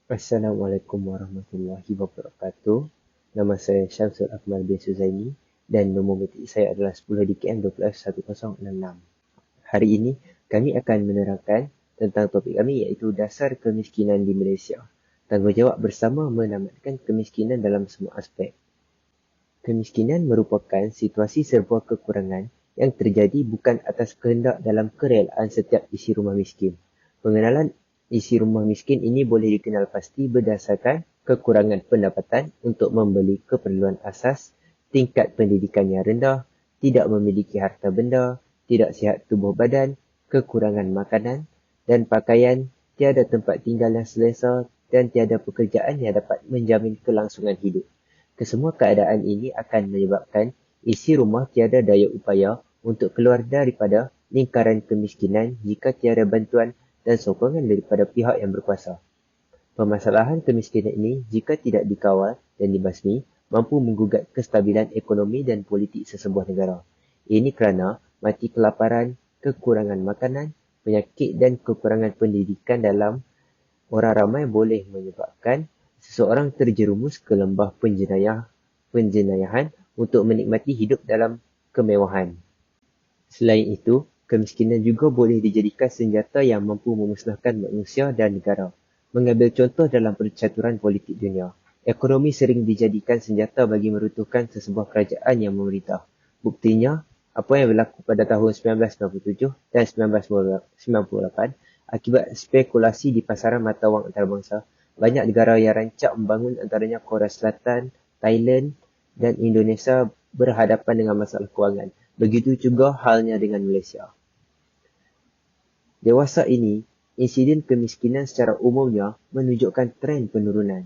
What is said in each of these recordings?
Assalamualaikum warahmatullahi wabarakatuh. Nama saya Syamsul Akmal bin Suzaimi dan nombor metrik saya adalah 10 DKM 121066. Hari ini kami akan menerangkan tentang topik kami iaitu dasar kemiskinan di Malaysia. Tanggungjawab bersama menamatkan kemiskinan dalam semua aspek. Kemiskinan merupakan situasi serba kekurangan yang terjadi bukan atas kehendak dalam kerelaan setiap isi rumah miskin. Pengenalan isi rumah miskin ini boleh dikenal pasti berdasarkan kekurangan pendapatan untuk membeli keperluan asas, tingkat pendidikan yang rendah, tidak memiliki harta benda, tidak sihat tubuh badan, kekurangan makanan dan pakaian, tiada tempat tinggal yang selesa dan tiada pekerjaan yang dapat menjamin kelangsungan hidup. Kesemua keadaan ini akan menyebabkan isi rumah tiada daya upaya untuk keluar daripada lingkaran kemiskinan jika tiada bantuan dan sokongan daripada pihak yang berkuasa. Permasalahan kemiskinan ini jika tidak dikawal dan dibasmi mampu menggugat kestabilan ekonomi dan politik sesebuah negara. Ini kerana mati kelaparan, kekurangan makanan, penyakit dan kekurangan pendidikan dalam orang ramai boleh menyebabkan seseorang terjerumus ke lembah penjenayahan untuk menikmati hidup dalam kemewahan. Selain itu, kemiskinan juga boleh dijadikan senjata yang mampu memusnahkan manusia dan negara. Mengambil contoh dalam percaturan politik dunia, ekonomi sering dijadikan senjata bagi meruntuhkan sesebuah kerajaan yang memerintah. Buktinya, apa yang berlaku pada tahun 1997 dan 1998 akibat spekulasi di pasaran mata wang antarabangsa, banyak negara yang rancak membangun antaranya Korea Selatan, Thailand dan Indonesia berhadapan dengan masalah kewangan. Begitu juga halnya dengan Malaysia. Dewasa ini, insiden kemiskinan secara umumnya menunjukkan tren penurunan.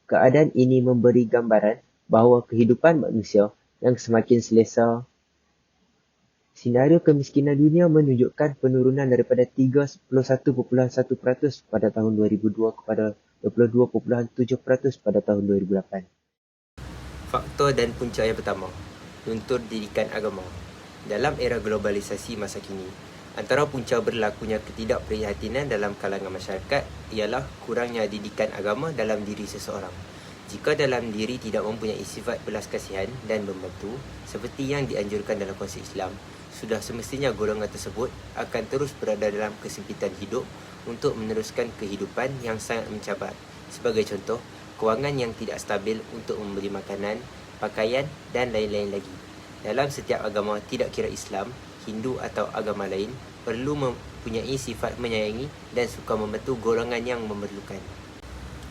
Keadaan ini memberi gambaran bahawa kehidupan manusia yang semakin selesa. Senario kemiskinan dunia menunjukkan penurunan daripada 31.1% pada tahun 2002 kepada 22.7% pada tahun 2008. Faktor dan punca yang pertama, luntur didikan agama. Dalam era globalisasi masa kini, antara punca berlakunya ketidakprihatinan dalam kalangan masyarakat ialah kurangnya didikan agama dalam diri seseorang. Jika dalam diri tidak mempunyai sifat belas kasihan dan membantu, seperti yang dianjurkan dalam konsep Islam, sudah semestinya golongan tersebut akan terus berada dalam kesempitan hidup untuk meneruskan kehidupan yang sangat mencabar. Sebagai contoh, kewangan yang tidak stabil untuk membeli makanan, pakaian dan lain-lain lagi. Dalam setiap agama, tidak kira Islam, Hindu atau agama lain, perlu mempunyai sifat menyayangi dan suka membantu golongan yang memerlukan.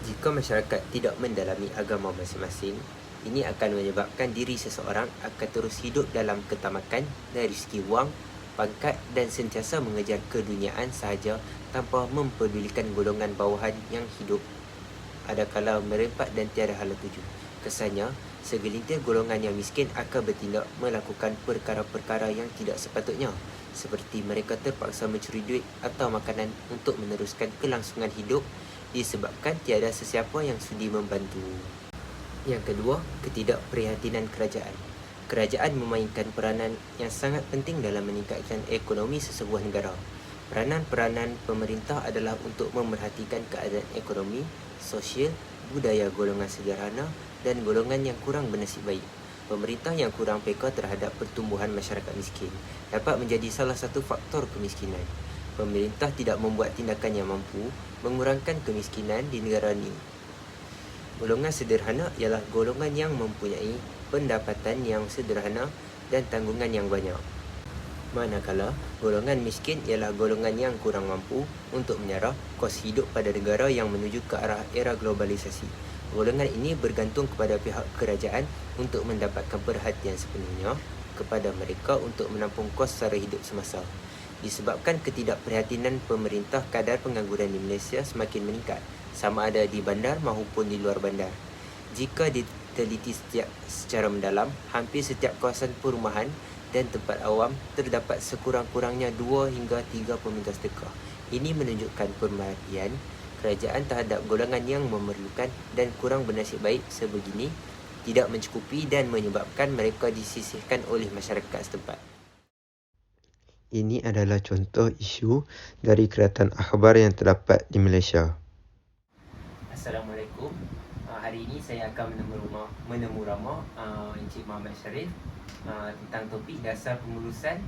Jika masyarakat tidak mendalami agama masing-masing, ini akan menyebabkan diri seseorang akan terus hidup dalam ketamakan dari segi wang, pangkat dan sentiasa mengejar keduniaan sahaja tanpa mempedulikan golongan bawahan yang hidup ada kala merempat dan tiada hala tuju. Kesannya, segelintir golongan yang miskin akan bertindak melakukan perkara-perkara yang tidak sepatutnya, seperti mereka terpaksa mencuri duit atau makanan untuk meneruskan kelangsungan hidup disebabkan tiada sesiapa yang sudi membantu. Yang kedua, ketidakprihatinan kerajaan. Kerajaan memainkan peranan yang sangat penting dalam meningkatkan ekonomi sesebuah negara. Peranan-peranan pemerintah adalah untuk memerhatikan keadaan ekonomi, sosial, budaya golongan sederhana dan golongan yang kurang bernasib baik. Pemerintah yang kurang peka terhadap pertumbuhan masyarakat miskin dapat menjadi salah satu faktor kemiskinan. Pemerintah tidak membuat tindakan yang mampu mengurangkan kemiskinan di negara ini. Golongan sederhana ialah golongan yang mempunyai pendapatan yang sederhana dan tanggungan yang banyak. Manakala golongan miskin ialah golongan yang kurang mampu untuk menyarah kos hidup pada negara yang menuju ke arah era globalisasi. Golongan ini bergantung kepada pihak kerajaan untuk mendapatkan perhatian sepenuhnya kepada mereka untuk menampung kos sara hidup semasa. Disebabkan ketidakprihatinan pemerintah, kadar pengangguran di Malaysia semakin meningkat, sama ada di bandar maupun di luar bandar. Jika diteliti secara mendalam, hampir setiap kawasan perumahan dan tempat awam terdapat sekurang-kurangnya 2 hingga 3 peminta sedekah. Ini menunjukkan pemerhatian kerajaan terhadap golongan yang memerlukan dan kurang bernasib baik sebegini tidak mencukupi dan menyebabkan mereka disisihkan oleh masyarakat setempat. Ini adalah contoh isu dari keratan akhbar yang terdapat di Malaysia. Assalamualaikum. Hari ini saya akan menemu ramah Encik Muhammad Sharif tentang topik dasar pengurusan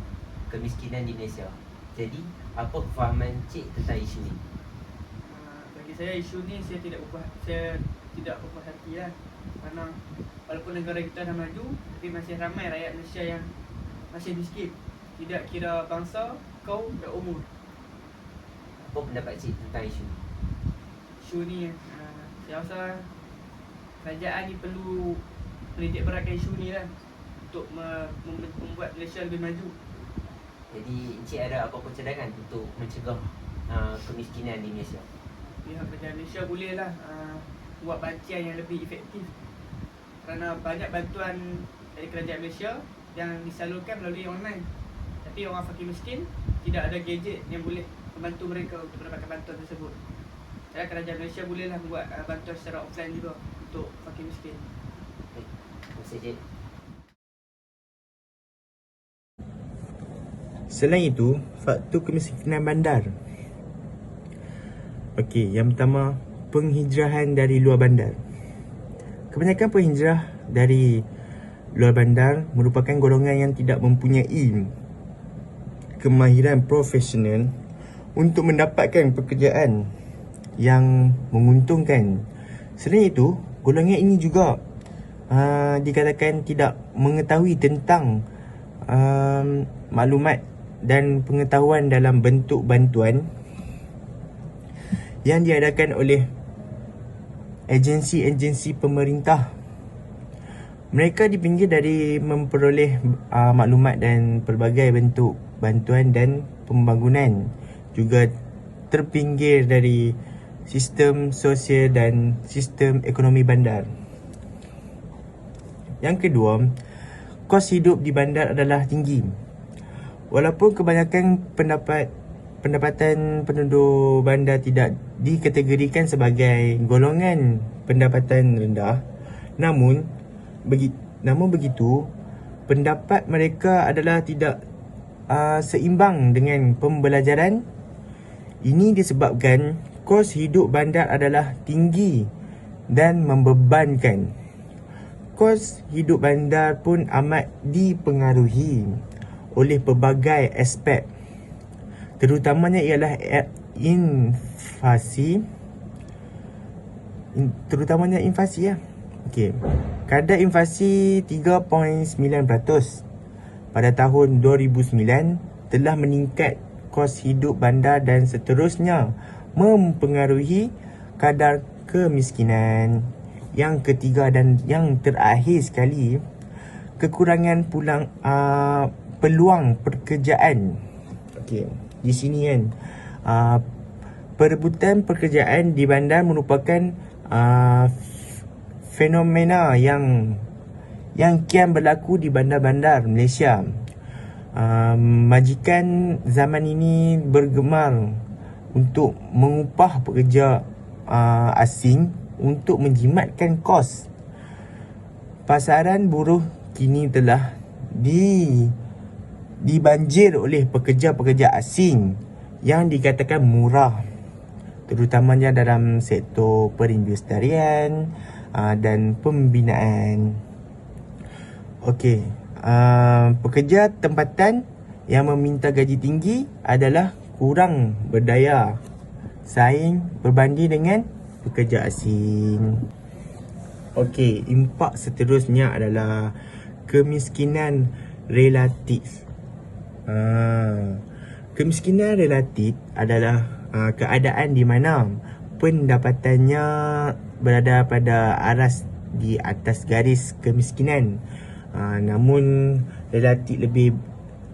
kemiskinan di Malaysia. Jadi, apa kefahaman Encik tentang isu ni? Bagi saya isu ni saya tidak berpuas hati lah. Kerana walaupun negara kita dah maju, tapi masih ramai rakyat Malaysia yang masih miskin. Tidak kira bangsa, kaum dan umur. Apa pendapat Encik tentang isu ni? Isu ni saya rasa kerajaan ni perlu menitik beratkan isu ni lah, untuk membuat Malaysia lebih maju. Jadi, Encik ada apa-apa cadangan untuk mencegah kemiskinan di Malaysia? Pihak kerajaan Malaysia bolehlah buat bantian yang lebih efektif. Kerana banyak bantuan dari kerajaan Malaysia yang disalurkan melalui online. Tapi orang fakir miskin tidak ada gadget yang boleh membantu mereka untuk mendapatkan bantuan tersebut. Jadi kerajaan Malaysia bolehlah buat bantuan secara offline juga untuk fakir miskin. Terima kasih, Encik. Selain itu, faktor kemiskinan bandar. Okey, yang pertama, penghijrahan dari luar bandar. Kebanyakan penghijrah dari luar bandar merupakan golongan yang tidak mempunyai kemahiran profesional untuk mendapatkan pekerjaan yang menguntungkan. Selain itu, golongan ini juga dikatakan tidak mengetahui tentang maklumat dan pengetahuan dalam bentuk bantuan yang diadakan oleh agensi-agensi pemerintah. Mereka dipinggir dari memperoleh maklumat dan pelbagai bentuk bantuan dan pembangunan. Juga terpinggir dari sistem sosial dan sistem ekonomi bandar. Yang kedua, kos hidup di bandar adalah tinggi. Walaupun kebanyakan pendapatan penduduk bandar tidak dikategorikan sebagai golongan pendapatan rendah, namun begitu, pendapat mereka adalah tidak seimbang dengan pembelajaran. Ini disebabkan kos hidup bandar adalah tinggi dan membebankan. Kos hidup bandar pun amat dipengaruhi oleh pelbagai aspek, terutamanya ialah inflasi. Okey. Kadar inflasi 3.9% pada tahun 2009 telah meningkat kos hidup bandar dan seterusnya mempengaruhi kadar kemiskinan. Yang ketiga dan yang terakhir sekali, kekurangan peluang pekerjaan. Okey, di sini kan perebutan pekerjaan di bandar merupakan fenomena yang kian berlaku di bandar-bandar Malaysia. Majikan zaman ini bergemar untuk mengupah pekerja asing untuk menjimatkan kos. Pasaran buruh kini telah dibanjir oleh pekerja-pekerja asing yang dikatakan murah, terutamanya dalam sektor perindustrian dan pembinaan. Okey, pekerja tempatan yang meminta gaji tinggi adalah kurang berdaya saing berbanding dengan pekerja asing. Okey, impak seterusnya adalah kemiskinan relatif. Kemiskinan relatif adalah keadaan di mana pendapatannya berada pada aras di atas garis kemiskinan, namun relatif lebih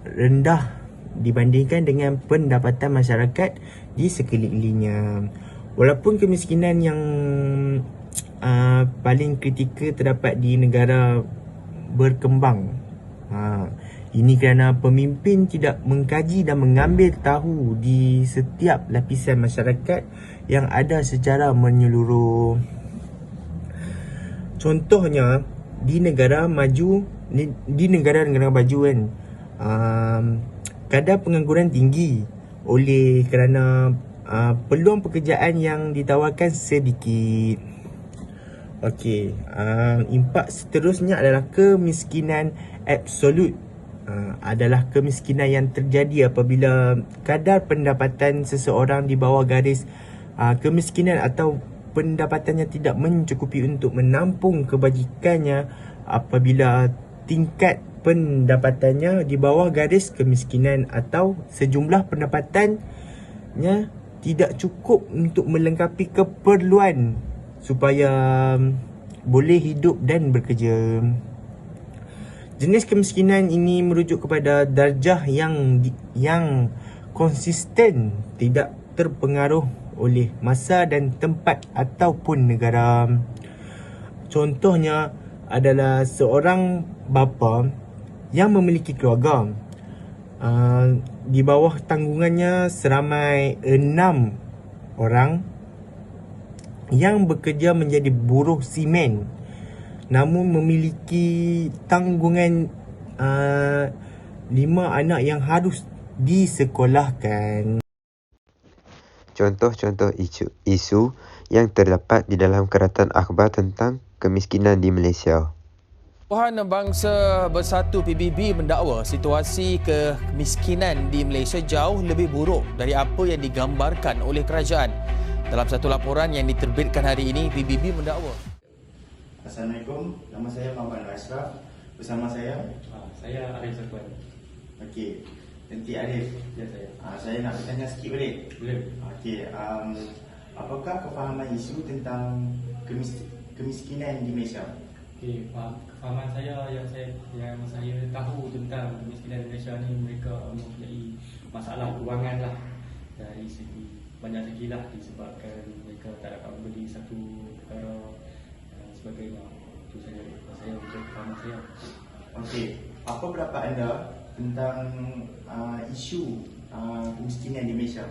rendah dibandingkan dengan pendapatan masyarakat di sekelilingnya. Walaupun kemiskinan yang paling kritikal terdapat di negara berkembang, ini kerana pemimpin tidak mengkaji dan mengambil tahu di setiap lapisan masyarakat yang ada secara menyeluruh. Contohnya di negara maju, di negara-negara maju kan, kadar pengangguran tinggi oleh kerana peluang pekerjaan yang ditawarkan sedikit. Okey, impak seterusnya adalah kemiskinan absolut. Adalah kemiskinan yang terjadi apabila kadar pendapatan seseorang di bawah garis kemiskinan atau pendapatannya tidak mencukupi untuk menampung kebajikannya apabila tingkat pendapatannya di bawah garis kemiskinan atau sejumlah pendapatannya tidak cukup untuk melengkapi keperluan supaya boleh hidup dan bekerja. Jenis kemiskinan ini merujuk kepada darjah yang konsisten, tidak terpengaruh oleh masa dan tempat ataupun negara. Contohnya adalah seorang bapa yang memiliki keluarga. Di bawah tanggungannya seramai 6 orang yang bekerja menjadi buruh simen, namun memiliki tanggungan 5 anak yang harus disekolahkan. Contoh-contoh isu yang terdapat di dalam keratan akhbar tentang kemiskinan di Malaysia. Pertubuhan Bangsa Bersatu PBB mendakwa situasi kemiskinan di Malaysia jauh lebih buruk dari apa yang digambarkan oleh kerajaan. Dalam satu laporan yang diterbitkan hari ini, PBB mendakwa. Assalamualaikum, nama saya Muhammad Ashraf. Bersama saya Arif Zakwan. Okey, Nanti Arif. Ya, saya. Saya nak bertanya sikit boleh? Boleh. Okey, apakah kefahaman isu tentang kemiskinan di Malaysia? Okey, kefahaman saya yang saya tahu tentang kemiskinan di Malaysia ni, mereka mempunyai masalah kewangan lah. Dari segi banyak segi lah, disebabkan mereka tak dapat membeli satu perkara dan sebagainya. Itu saja saya untuk kefahaman saya. Okey, apa pendapat anda tentang isu kemiskinan di Malaysia?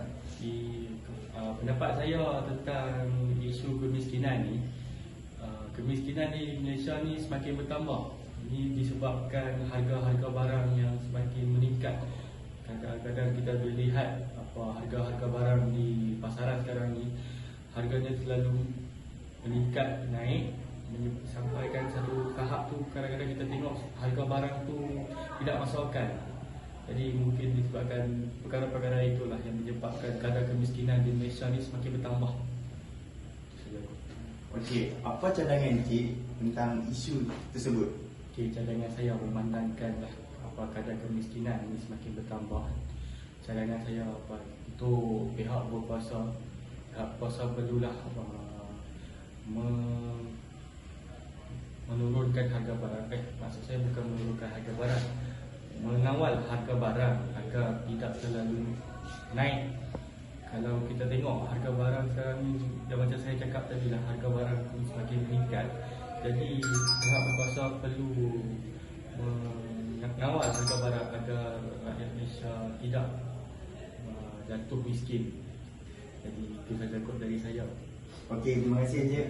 Pendapat saya tentang isu kemiskinan ni, kemiskinan di Malaysia ni semakin bertambah. Ini disebabkan harga-harga barang yang semakin meningkat. Kadang-kadang kita boleh lihat harga-harga barang di pasaran sekarang ni, harganya selalu meningkat, naik, sampaikan satu tahap tu kadang-kadang kita tengok harga barang tu tidak masuk akal. Jadi mungkin disebabkan perkara-perkara itulah yang menyebabkan kadar kemiskinan di Malaysia ni semakin bertambah. Okey, apa cadangan Encik tentang isu tersebut? Okey, cadangan saya memandangkanlah kadar kemiskinan ini semakin bertambah. Cadangan saya untuk pihak berkuasa perlulah menurunkan harga barang. Maksud saya bukan menurunkan harga barang, mengawal harga barang agar tidak terlalu naik. Kalau kita tengok harga barang sekarang ni, macam saya cakap tadi lah, harga barang pun semakin meningkat. Jadi pihak berkuasa perlu mengawal harga barang agar rakyat Malaysia tidak jatuh miskin. Jadi itu saja kot dari saya. Okey, terima kasih Encik.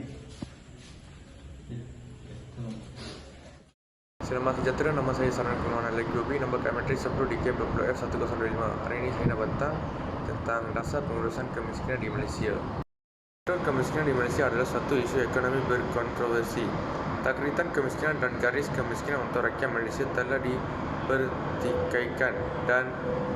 Selamat sejahtera, nama saya Saran Kumaran Al-Grobi, nombor kilometrik 10 di KM 20F1005. Hari ini saya nak bantang tentang dasar pengurusan kemiskinan di Malaysia. Kemiskinan di Malaysia adalah satu isu ekonomi berkontroversi. Takritan kemiskinan dan garis kemiskinan untuk rakyat Malaysia telah dipertikaikan dan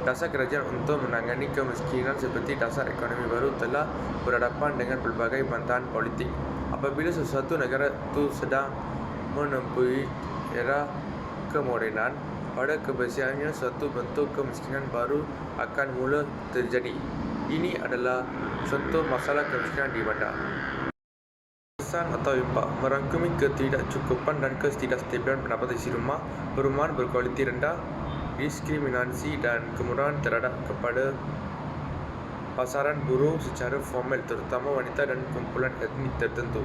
dasar kerajaan untuk menangani kemiskinan seperti dasar ekonomi baru telah berhadapan dengan pelbagai bantahan politik. Apabila sesuatu negara itu sedang menempuhi era kemodenan, pada kebiasaannya suatu bentuk kemiskinan baru akan mula terjadi. Ini adalah contoh masalah kemiskinan di bandar. Kesan atau impak merangkumi ketidakcukupan dan ketidakstabilan pendapatan isi rumah, perumahan berkualiti rendah, diskriminasi dan kemurahan terhadap kepada pasaran buruh secara formal, terutama wanita dan kumpulan etnik tertentu.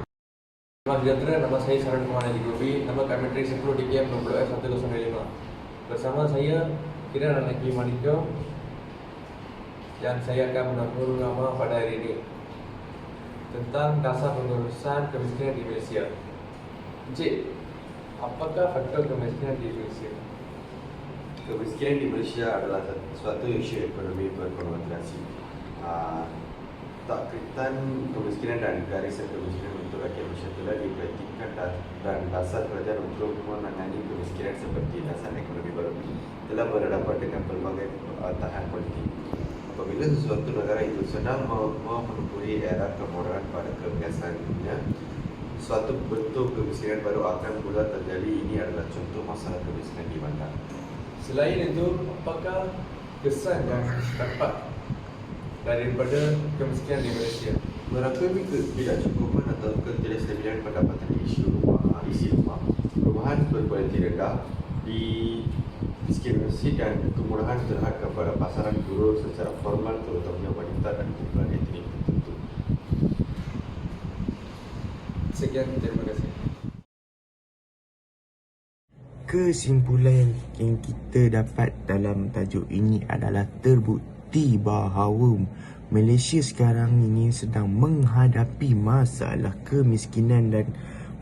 Selamat sejahtera, nama saya Saran Kumaran Al-Grobi, nombor kilometrik 10 di KM 20F1005. Bersama saya Kiran Anaki Manikyo dan saya akan menanggung nama pada hari ini tentang dasar pengurusan kemiskinan di Malaysia. Encik, apakah faktor kemiskinan di Malaysia? Kemiskinan di Malaysia adalah suatu isu ekonomi berkonsentrasi. Pentakritan kemiskinan dan garisan kemiskinan untuk rakyat Malaysia telah dipraktikkan dan dasar kerajaan untuk menangani kemiskinan seperti dasar ekonomi baru telah berhadapan dengan pelbagai tahan politik. Apabila sesuatu negara itu sedang memenuhi era kemodernan pada kebiasaannya, suatu bentuk kemiskinan baru akan mula terjadi. Ini adalah contoh masalah kemiskinan di bandar. Selain itu, apakah kesan yang dapat daripada kemiskinan di Malaysia? Merangkumi ketidakcukupan atau ketidakstabilan pendapatan isi rumah, perubahan berkualiti rendah diskriminasi dan kemurahan terhad kepada pasaran buruh secara formal, terutamanya wanita dan kumpulan etnik tertentu. Sekian, terima kasih. Kesimpulan yang kita dapat dalam tajuk ini adalah terbukti bahawa Malaysia sekarang ini sedang menghadapi masalah kemiskinan dan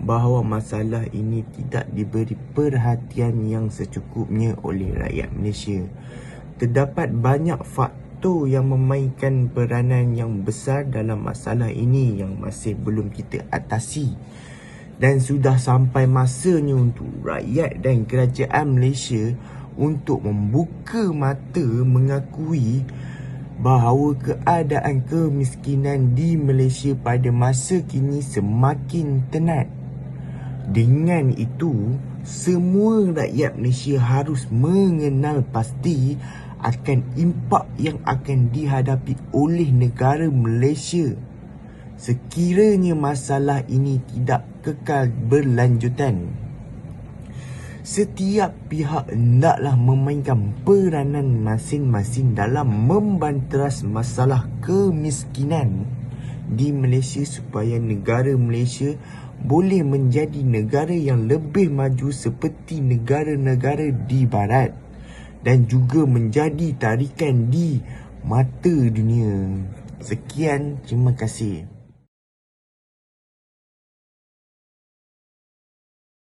bahawa masalah ini tidak diberi perhatian yang secukupnya oleh rakyat Malaysia. Terdapat banyak faktor yang memainkan peranan yang besar dalam masalah ini yang masih belum kita atasi. Dan sudah sampai masanya untuk rakyat dan kerajaan Malaysia untuk membuka mata mengakui bahawa keadaan kemiskinan di Malaysia pada masa kini semakin tenat. Dengan itu, semua rakyat Malaysia harus mengenal pasti akan impak yang akan dihadapi oleh negara Malaysia sekiranya masalah ini tidak kekal berlanjutan. Setiap pihak hendaklah memainkan peranan masing-masing dalam membanteras masalah kemiskinan di Malaysia supaya negara Malaysia boleh menjadi negara yang lebih maju seperti negara-negara di barat dan juga menjadi tarikan di mata dunia. Sekian, terima kasih.